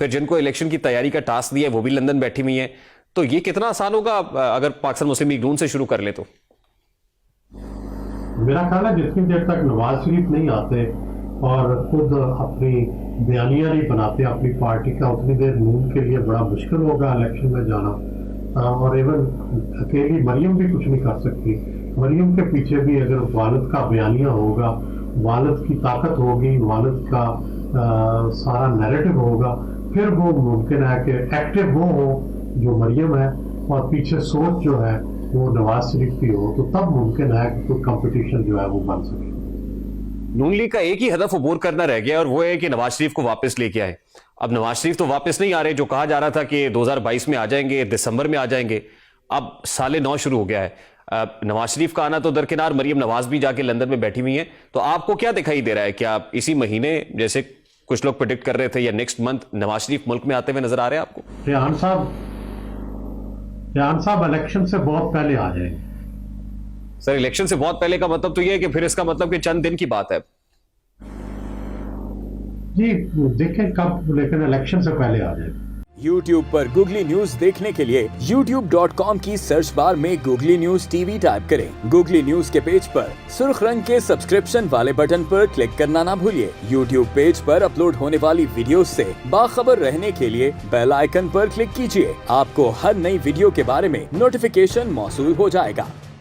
फिर जिनको इलेक्शन की तैयारी का टास्क दिया है वो भी लंदन बैठी हुई है। तो ये कितना आसान होगा अगर पाकिस्तान मुस्लिम लीग नून से शुरू कर ले तो? मेरा ख्याल है जितनी देर तक नवाज शरीफ नहीं आते और खुद अपनी बयानियां नहीं बनाते अपनी पार्टी का, उतनी देर नून के लिए बड़ा मुश्किल होगा इलेक्शन में जाना। और इवन अकेली मरियम भी कुछ नहीं कर सकती। मरियम के पीछे भी अगर वालिद का बयानिया होगा, वालिद की ताकत होगी, वालिद का सारा नैरेटिव होगा, फिर वो मुमकिन है कि एक्टिव वो हो जो मरियम है और पीछे सोच जो है वो नवाज शरीफ की हो, तो तब मुमकिन है कि कोई कंपटीशन जो है वो बन सके। नून लीग का एक ही हदफ अबूर करना रह गया और वो है कि नवाज शरीफ को वापस लेके आए। अब नवाज शरीफ तो वापस नहीं आ रहे, जो कहा जा रहा था कि 2022 में आ जाएंगे, दिसंबर में आ जाएंगे, अब साले 9 शुरू हो गया है। नवाज शरीफ का आना तो दरकिनार, मरियम नवाज भी जाके लंदन में बैठी हुई है। तो आपको क्या दिखाई दे रहा है? क्या इसी महीने जैसे कुछ लोग प्रेडिक्ट कर रहे थे या नेक्स्ट मंथ नवाज शरीफ मुल्क में आते हुए नजर आ रहे हैं आपको? रेहान साहब इलेक्शन से बहुत पहले आ जाएंगे। सर इलेक्शन से बहुत पहले का मतलब तो ये है कि फिर इसका मतलब कि चंद दिन की बात है। जी देखें कब, लेकिन इलेक्शन से पहले आ जाएगा। YouTube पर गूगली न्यूज देखने के लिए youtube.com की सर्च बार में गूगली न्यूज टीवी टाइप करें। गूगली न्यूज के पेज पर सुर्ख रंग के सब्सक्रिप्शन वाले बटन पर क्लिक करना ना भूलिए। YouTube पेज पर अपलोड होने वाली वीडियो से बाखबर रहने के लिए बेल आइकन पर क्लिक कीजिए। आपको हर नई वीडियो के बारे में नोटिफिकेशन मौसूल हो जाएगा।